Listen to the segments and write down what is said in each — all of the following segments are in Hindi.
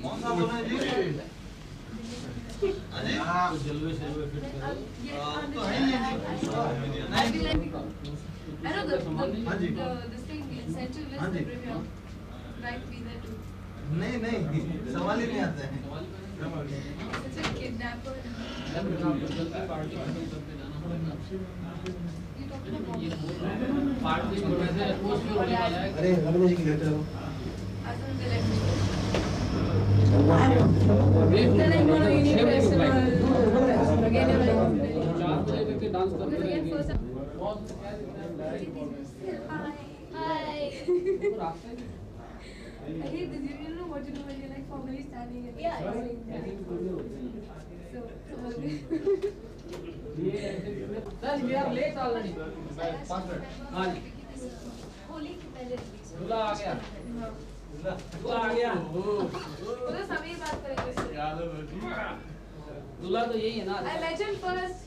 कौन सा बोल रहे हैं जी? हाँ जलवे शलवे फिट करो तो है नहीं I know this thing incentive is the premium right to be there too. नहीं सवाल ही नहीं आता है Such a kidnapper. अरे रवीना जी की लेटर हो Then I'm going to Universal again. Hi. I hate this. You don't know what to do when you're like formally standing and Yeah. So Sir, we are late already. हाँ जी. होली के पहले release हो. दूल्हा आ गया. दूल्हा आ गया. तो समीर बात करेंगे. दूल्हा तो यही है ना. I legend first.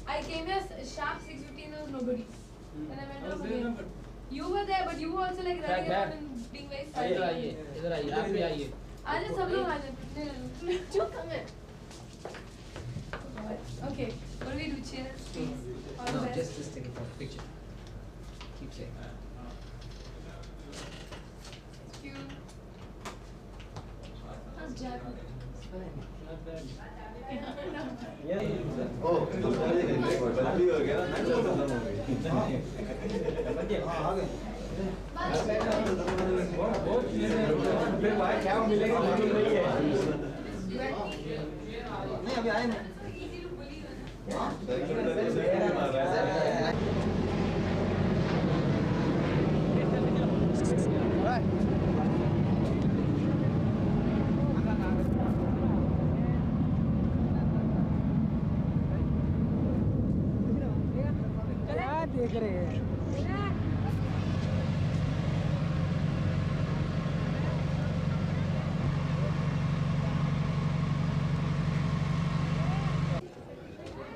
I came here sharp 6:15. There was nobody. Then I went home again. You were there, but you were also like running around and being very silent. इधर आइए, आप भी आइए. आज सब लोग आ जाते. Chuk, come here. Okay, what do we do? Cheers, please. All the No, best. just take a picture. Keep saying. Thank you. How's Jack? It's fine. Not bad. ओ बदली हो गया ना हाँ आ गए फिर भाई क्या मिलेगा नहीं है नहीं अभी आए नहीं देख रहे हैं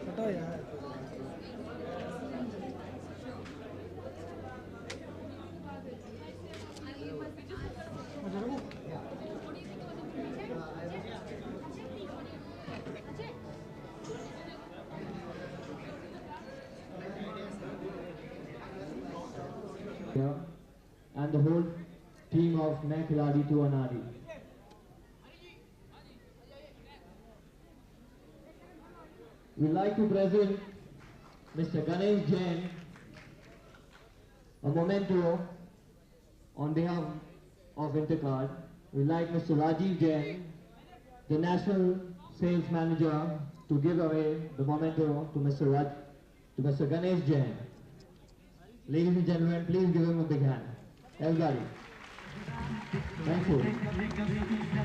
हटो यार and the whole team of Khiladi Tu Anari. We'd like to present Mr. Ganesh Jain a memento on behalf of Intercard. We'd like Mr. Rajiv Jain, the National Sales Manager, to give away the memento to Mr. Ganesh Jain. Ladies and gentlemen, please give him a big hand. Everybody. Thank you.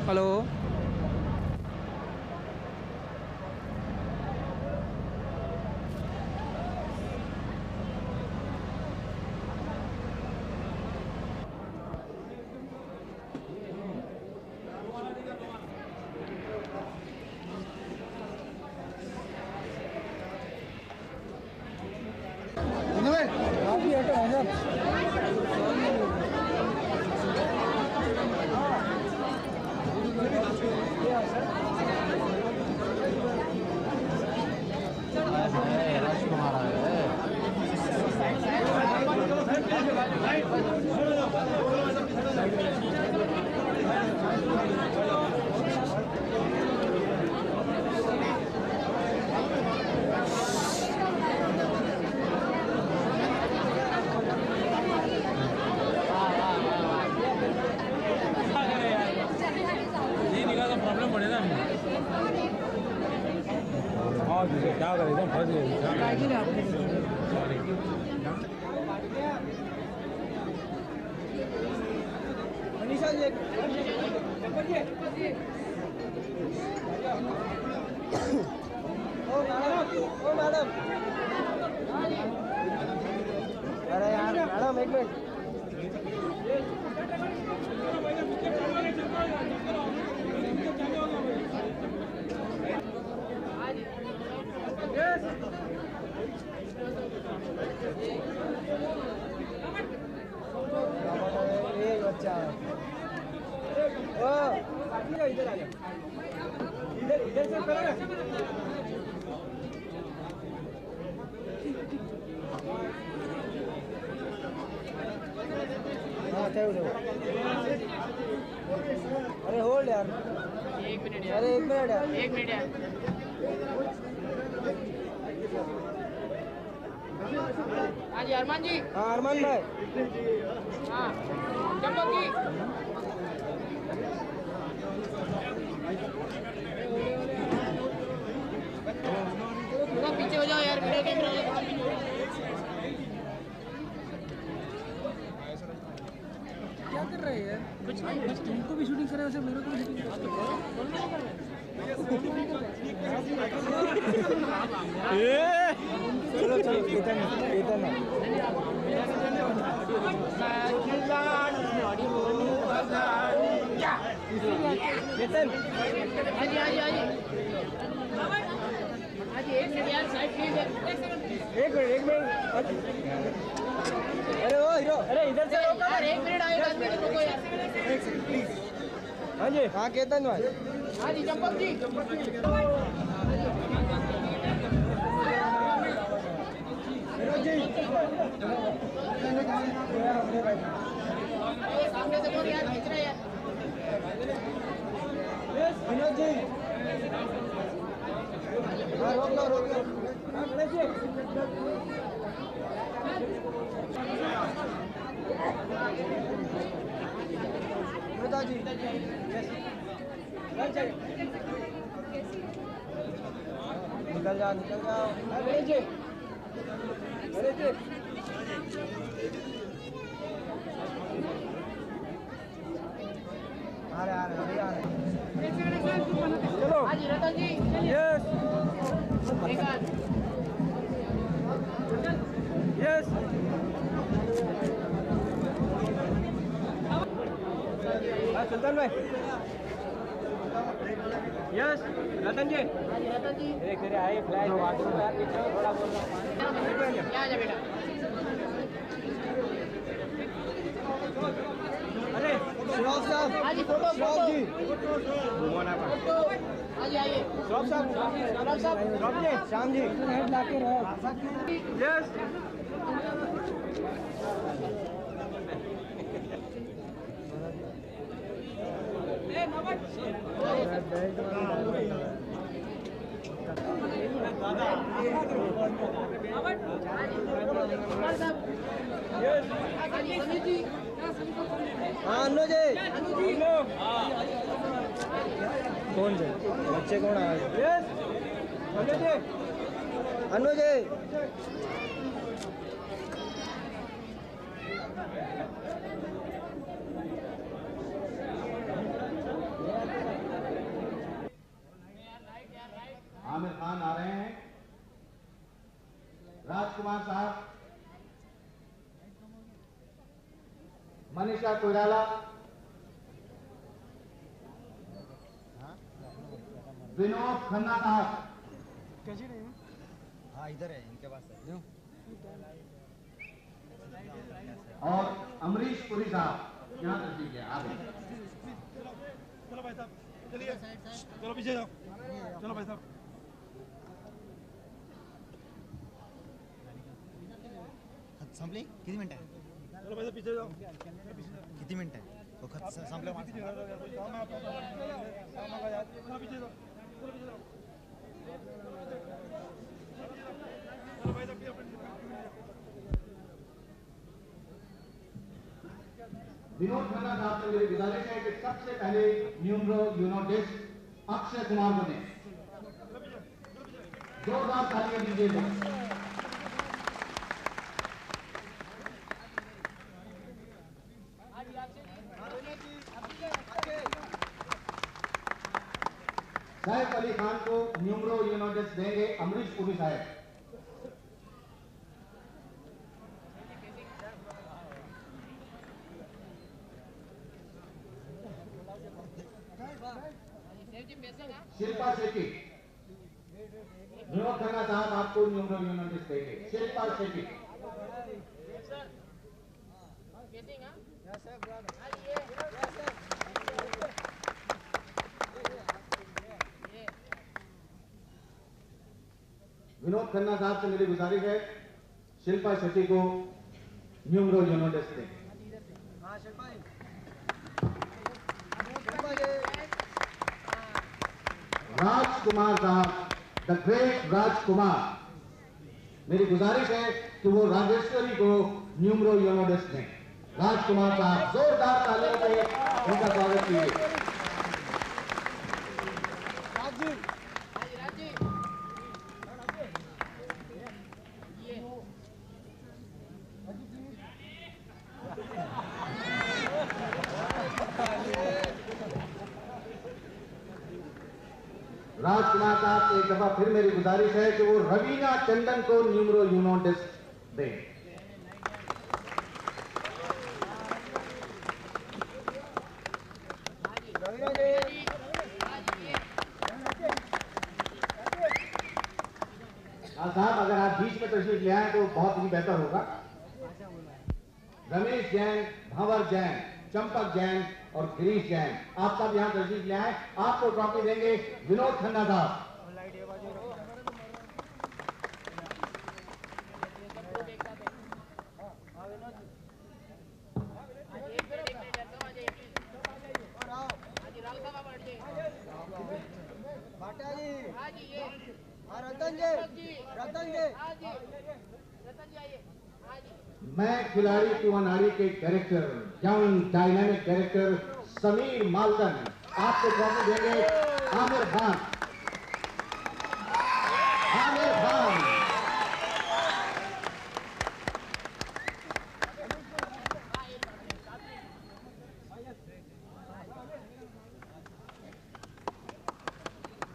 Hello आप भी हटो आजा क्या करें एकदम फंस गए। मनीषा जी ओ मैडम अरे यार मैडम एक मिनट बच्चा इधर आ जाओ इधर से हाँ अरे होल्ड यार 1 मिनट यार अरे 1 मिनट यार 1 मिनट यार हाँ जी अरमान जी हाँ अरमान भाई हाँ चंपक जी थोड़ा पीछे हो जाओ यार वीडियो कैमरा क्या कर रहे हैं कुछ नहीं बस तुमको भी शूटिंग करे वैसे मेरे को भी शूटिंग चलो चलो केतन केतन हाँ जी एक मिनट यार साइड प्लीज एक मिनट अरे ओ हीरो अरे इधर से रोको यार 1 मिनट आएगा रुको यार एक सेकंड प्लीज हाँ जी हाँ केतन भाई हाँ जी चंपक जी सामने से बोल यार खींच रहे हैं विनोद जी हाँ रोक लो अमृता जी निकल जाओ अरे जी आ रहे चलो हाँ जी रतन जी यस यस सुल्तान भाई यस रतन जी तेरे आए फ्लैश थोड़ा बोल रहा बेटा अरे श्रॉफ साहब हाँ जी फोटो जी घुमाना फोटो हाँ जी आइए श्रॉफ साहब जी श्याम जी हेड ला के रहो यस हाँ अन्नू जी कौन से बच्चे कौन आए अन्नू जी आमिर खान आ रहे हैं, राजकुमार साहब, मनीषा कोइराला, विनोद खन्ना साहब, कैसी नहीं हाँ इधर है इनके पास है और अमरीश पुरी साहब यहाँ तक है आगे। चलो भाई साहब चलिए चलो पीछे जाओ चलो भाई साहब संपली किती मिनिट आहे चलो भाई साहब पीछे जाओ किती मिनिट आहे तो खत संपलं चलो पीछे जाओ चलो भाई साहब विनोद खन्ना साहब से मेरी गुजारिश है कि सबसे पहले न्यूमरो यूनोडिस्ट अक्षय कुमार को दें। जोरदार तालियां दीजिए। सैफ अली खान को न्यूमरो यूनोटिस देंगे अमरीश पुरी साहब। शिल्पा शेट्टी, विनोद खन्ना साहब आपको न्यूमरो यूनोटिस देंगे। शिल्पा शेट्टी, विनोद खन्ना साहब से मेरी गुजारिश है शिल्पा शेट्टी को न्यूमरो यूनोटिस दें। राजकुमार साहब, द ग्रेट राजकुमार, मेरी गुजारिश है कि वो राजेश्वरी को न्यूमरो यूनोटिस दें। राजकुमार साहब, जोरदार तालियों से उनका स्वागत कीजिए। राजकुमार साहब से एक दफा फिर मेरी गुजारिश है कि वो रवीना टंडन को न्यूमरो यूनोटिस दें। साहब अगर आप बीच में तशरीफ ले आए तो बहुत ही बेहतर होगा। रमेश जैन, भंवर जैन, चंपक जैन और गिरीश जैन, आप सब यहाँ तशरीफ ले आए। आपको ट्रॉफी देंगे विनोद खन्ना साहब। मैं खिलाड़ी तू अनाड़ी के character, young dynamic character Sameer Malkan, आपको ट्रॉफी देंगे आमिर खान। आमिर खान,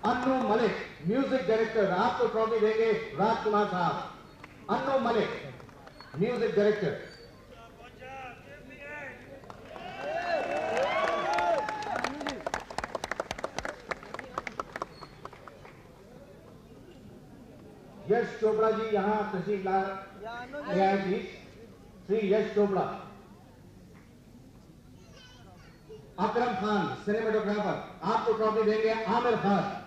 अन्नू मलिक, म्यूजिक डायरेक्टर, आपको ट्रॉफी देंगे राजकुमार साहब। Anu Malik, music director. यश चोपड़ा जी यहाँ तशरीफ ले आए प्लीज। श्री यश चोपड़ा। अकरम खान, सिनेमेटोग्राफर, आपको ट्रॉफी देंगे आमिर खान।